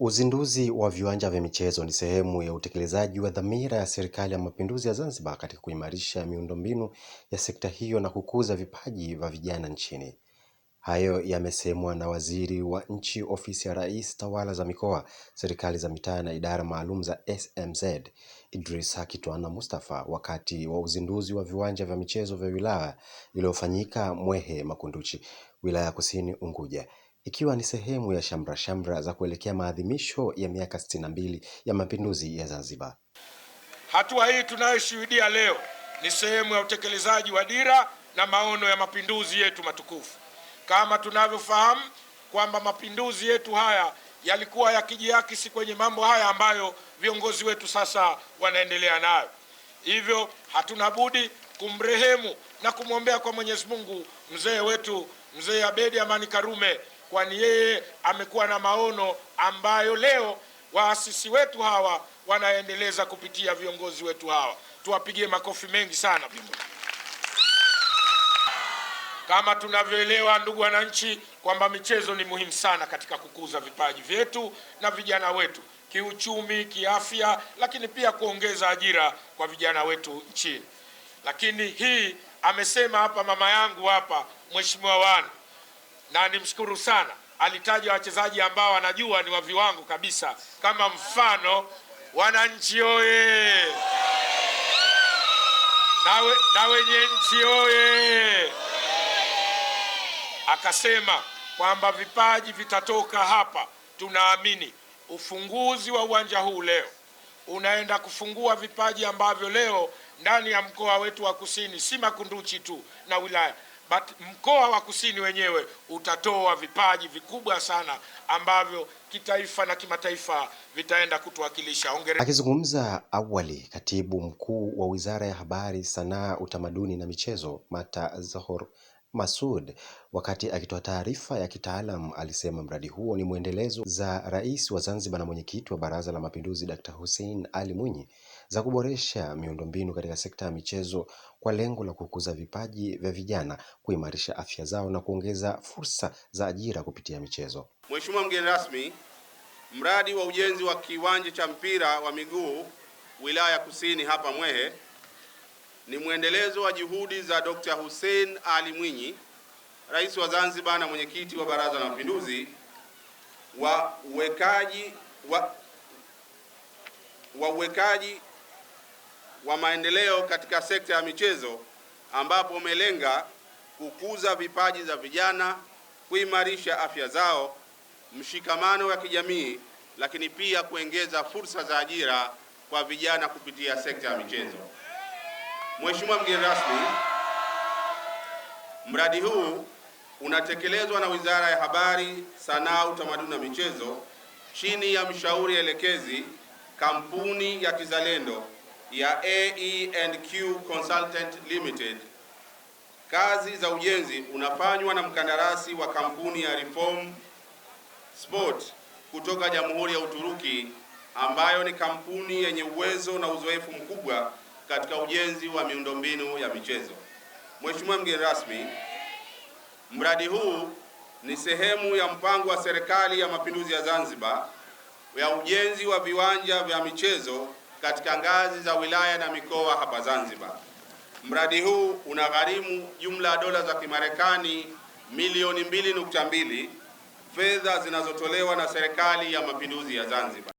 Uzinduzi wa viwanja vya michezo ni sehemu ya utekelezaji wa dhamira ya Serikali ya Mapinduzi ya Zanzibar katika kuimarisha miundombinu ya sekta hiyo na kukuza vipaji vya vijana nchini. Hayo yamesemwa na Waziri wa Nchi, Ofisi ya Rais, Tawala za Mikoa, Serikali za Mitaa na Idara Maalum za SMZ, Idrisa Kitwana Mustafa wakati wa uzinduzi wa viwanja vya michezo vya wilaya iliyofanyika Mwehe Makunduchi, wilaya Kusini Unguja, ikiwa ni sehemu ya shamra za kuelekea maadhimisho ya miaka 62 ya Mapinduzi ya Zanzibar. Hatua hii tunayoshuhudia leo ni sehemu ya utekelezaji wa dira na maono ya mapinduzi yetu matukufu. Kama tunavyofahamu kwamba mapinduzi yetu haya yalikuwa yakijiakisi kwenye mambo haya ambayo viongozi wetu sasa wanaendelea nayo. Hivyo hatuna budi kumrehemu na kumwombea kwa Mwenyezi Mungu mzee wetu, Mzee Abedi Amani Karume, kwani yeye amekuwa na maono ambayo leo waasisi wetu hawa wanaendeleza kupitia viongozi wetu hawa. Tuwapigie makofi mengi sana viongozi. Kama tunavyoelewa, ndugu wananchi, kwamba michezo ni muhimu sana katika kukuza vipaji vyetu na vijana wetu kiuchumi, kiafya, lakini pia kuongeza ajira kwa vijana wetu nchini. Lakini hii amesema hapa mama yangu hapa, Mheshimiwa Wanu, na nimshukuru sana, alitaja wachezaji ambao anajua ni wa viwango kabisa, kama mfano wananchi oye, na wenye nchi oye. Akasema kwamba vipaji vitatoka hapa. Tunaamini ufunguzi wa uwanja huu leo unaenda kufungua vipaji ambavyo leo ndani ya mkoa wetu wa Kusini, si Makunduchi tu na wilaya, but mkoa wa Kusini wenyewe utatoa vipaji vikubwa sana ambavyo kitaifa na kimataifa vitaenda kutuwakilisha. Akizungumza awali, Katibu Mkuu wa Wizara ya Habari, Sanaa, Utamaduni na Michezo, Mata Zohor Masud, wakati akitoa taarifa ya kitaalam, alisema mradi huo ni mwendelezo za Rais wa Zanzibar na Mwenyekiti wa Baraza la Mapinduzi Dr. Hussein Ali Mwinyi za kuboresha miundombinu katika sekta ya michezo kwa lengo la kukuza vipaji vya vijana, kuimarisha afya zao na kuongeza fursa za ajira kupitia michezo. Mheshimiwa mgeni rasmi, mradi wa ujenzi wa kiwanja cha mpira wa miguu wilaya Kusini hapa Mwehe ni mwendelezo wa juhudi za Dr. Hussein Ali Mwinyi, Rais wa Zanzibar na Mwenyekiti wa Baraza la Mapinduzi, wa uwekaji wa maendeleo katika sekta ya michezo, ambapo umelenga kukuza vipaji za vijana, kuimarisha afya zao, mshikamano wa kijamii, lakini pia kuongeza fursa za ajira kwa vijana kupitia sekta ya michezo. Mheshimiwa mgeni rasmi, mradi huu unatekelezwa na Wizara ya Habari, Sanaa, Utamaduni na Michezo chini ya mshauri elekezi kampuni ya kizalendo ya AE&Q Consultant Limited. Kazi za ujenzi unafanywa na mkandarasi wa kampuni ya Reform Sport kutoka Jamhuri ya Uturuki, ambayo ni kampuni yenye uwezo na uzoefu mkubwa katika ujenzi wa miundombinu ya michezo. Mheshimiwa mgeni rasmi, mradi huu ni sehemu ya mpango wa Serikali ya Mapinduzi ya Zanzibar ya ujenzi wa viwanja vya michezo katika ngazi za wilaya na mikoa hapa Zanzibar. Mradi huu unagharimu jumla ya dola za Kimarekani milioni 2.2, fedha zinazotolewa na Serikali ya Mapinduzi ya Zanzibar.